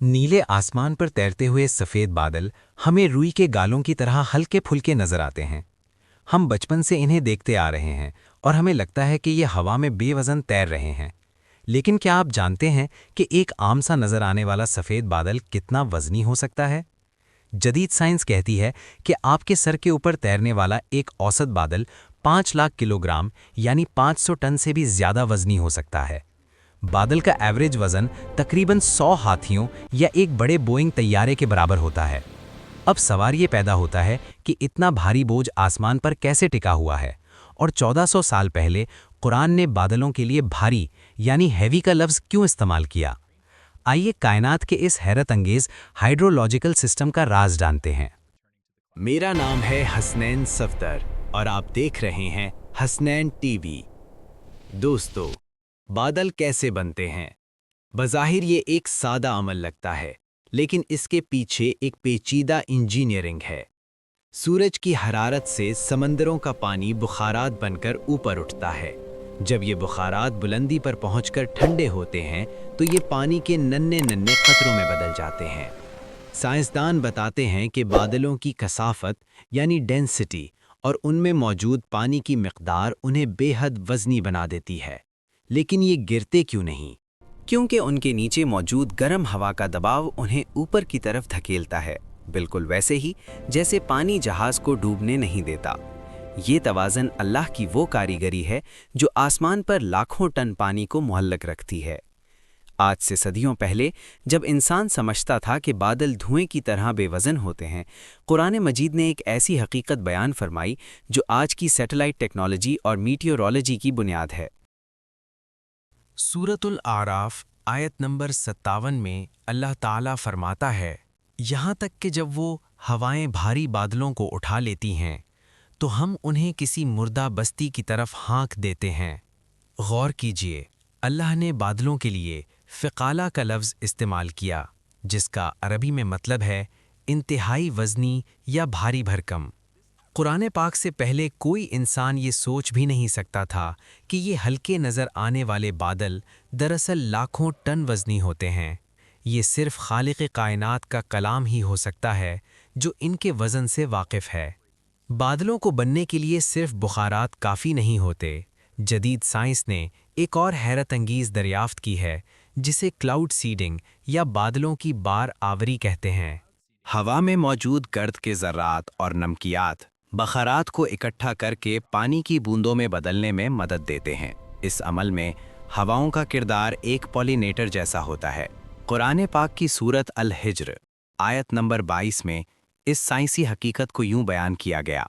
नीले आसमान पर तैरते हुए सफ़ेद बादल हमें रुई के गालों की तरह हल्के फुल्के नजर आते हैं। हम बचपन से इन्हें देखते आ रहे हैं और हमें लगता है कि ये हवा में बेवज़न तैर रहे हैं। लेकिन क्या आप जानते हैं कि एक आम सा नज़र आने वाला सफ़ेद बादल कितना वज़नी हो सकता है? जदीद साइंस कहती है कि आपके सर के ऊपर तैरने वाला एक औसत बादल 5 लाख किलोग्राम यानी 500 टन से भी ज़्यादा वज़नी हो सकता है। बादल का एवरेज वजन तकरीबन 100 हाथियों या एक बड़े बोइंग तैयारे के बराबर होता है। अब सवाल ये पैदा होता है कि इतना भारी बोझ आसमान पर कैसे टिका हुआ है और 1400 साल पहले कुरान ने बादलों के लिए भारी यानी हैवी का लफ्ज़ क्यों इस्तेमाल किया। आइए कायनात के इस हैरत अंगेज हाइड्रोलॉजिकल सिस्टम का राज जानते हैं। मेरा नाम है हसनैन सफदर और आप देख रहे हैं हसनैन टीवी। दोस्तों, बादल कैसे बनते हैं? बज़ाहिर ये एक सादा अमल लगता है, लेकिन इसके पीछे एक पेचीदा इंजीनियरिंग है। सूरज की हरारत से समंदरों का पानी बुखारात बनकर ऊपर उठता है। जब ये बुखारात बुलंदी पर पहुंचकर ठंडे होते हैं तो ये पानी के नन्हे नन्हे कतरों में बदल जाते हैं। साइंसदान बताते हैं कि बादलों की कसाफत यानी डेंसिटी और उनमें मौजूद पानी की मिकदार उन्हें बेहद वज़नी बना देती है। लेकिन ये गिरते क्यों नहीं? क्योंकि उनके नीचे मौजूद गर्म हवा का दबाव उन्हें ऊपर की तरफ धकेलता है, बिल्कुल वैसे ही जैसे पानी जहाज को डूबने नहीं देता। ये तवाज़न अल्लाह की वो कारीगरी है जो आसमान पर लाखों टन पानी को मुअल्लक रखती है। आज से सदियों पहले जब इंसान समझता था कि बादल धुएं की तरह बेवज़न होते हैं, कुरान मजीद ने एक ऐसी हकीकत बयान फरमाई जो आज की सैटेलाइट टेक्नोलॉजी और मीटियोरोलॉजी की बुनियाद है। सूरतुल आराफ आयत नंबर 57 में अल्लाह ताला फरमाता है, यहाँ तक कि जब वो हवाएं भारी बादलों को उठा लेती हैं तो हम उन्हें किसी मुर्दा बस्ती की तरफ हाँक देते हैं। गौर कीजिए, अल्लाह ने बादलों के लिए फ़िक़ाला का लफ्ज़ इस्तेमाल किया, जिसका अरबी में मतलब है इंतहाई वज़नी या भारी भरकम। कुरान पाक से पहले कोई इंसान ये सोच भी नहीं सकता था कि ये हल्के नज़र आने वाले बादल दरअसल लाखों टन वज़नी होते हैं। ये सिर्फ़ खालिक़ कायनात का कलाम ही हो सकता है जो इनके वज़न से वाकिफ़ है। बादलों को बनने के लिए सिर्फ बुखारात काफ़ी नहीं होते। जदीद साइंस ने एक और हैरत अंगीज़ दरियाफ्त की है जिसे क्लाउड सीडिंग या बादलों की बार आवरी कहते हैं। हवा में मौजूद गर्द के ज़र्रात और नमकियात बखारात को इकट्ठा करके पानी की बूंदों में बदलने में मदद देते हैं। इस अमल में हवाओं का किरदार एक पॉलिनेटर जैसा होता है। कुरान पाक की सूरत अल हिज्र आयत नंबर 22 में इस साइंसी हकीकत को यूं बयान किया गया,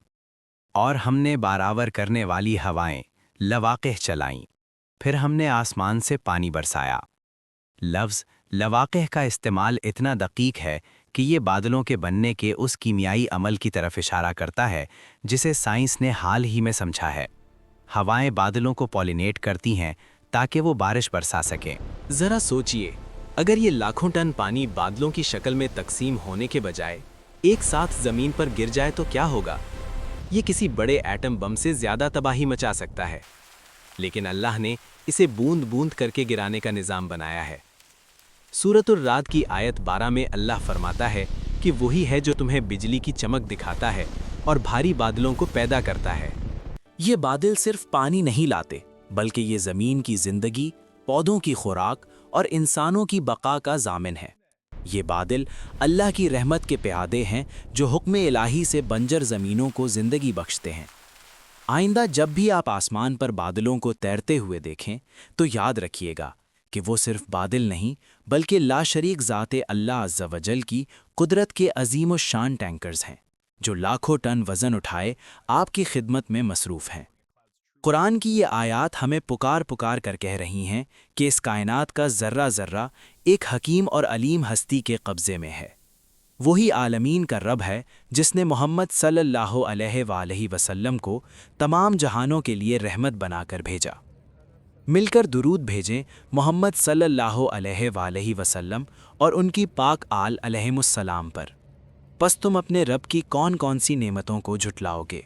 और हमने बारावर करने वाली हवाएं लवाक़िह चलाईं, फिर हमने आसमान से पानी बरसाया। लफ्ज़ लवाक़िह का इस्तेमाल इतना दक़ीक़ है कि ये बादलों के बनने के उस कीमियाई अमल की तरफ इशारा करता है जिसे साइंस ने हाल ही में समझा है। हवाएं बादलों को पॉलिनेट करती हैं ताकि वो बारिश बरसा सकें। ज़रा सोचिए, अगर ये लाखों टन पानी बादलों की शक्ल में तकसीम होने के बजाय एक साथ ज़मीन पर गिर जाए तो क्या होगा? ये किसी बड़े एटम बम से ज़्यादा तबाही मचा सकता है। लेकिन अल्लाह ने इसे बूंद बूंद करके गिराने का निज़ाम बनाया है। सूरतुर रात की आयत 12 में अल्लाह फरमाता है कि वही है जो तुम्हें बिजली की चमक दिखाता है और भारी बादलों को पैदा करता है। ये बादल सिर्फ पानी नहीं लाते, बल्कि ये ज़मीन की ज़िंदगी, पौधों की खुराक और इंसानों की बका का ज़ामिन है। ये बादल अल्लाह की रहमत के प्यादे हैं जो हुक्म इलाही से बंजर ज़मीनों को ज़िंदगी बख्शते हैं। आइंदा जब भी आप आसमान पर बादलों को तैरते हुए देखें तो याद रखिएगा कि वो सिर्फ बादल नहीं बल्कि लाशरीक ज़ाते अल्लाह अज़्ज़ा वजल की कुदरत के अजीम व शान टैंकर्स हैं जो लाखों टन वज़न उठाए आपकी खिदमत में मसरूफ़ हैं। कुरान की ये आयात हमें पुकार पुकार कर कह रही हैं कि इस कायनात का ज़र्रा ज़र्रा एक हकीम और अलीम हस्ती के कब्ज़े में है। वही आलमीन का रब है जिसने मोहम्मद सल्लल्लाहु अलैहि वसल्लम को तमाम जहानों के लिए रहमत बनाकर भेजा। मिलकर दुरूद भेजें मोहम्मद सल्लल्लाहु अलैहि वसल्लम और उनकी पाक आल अलैहिमुस्सलाम पर। बस तुम अपने रब की कौन कौन सी नेमतों को झुटलाओगे?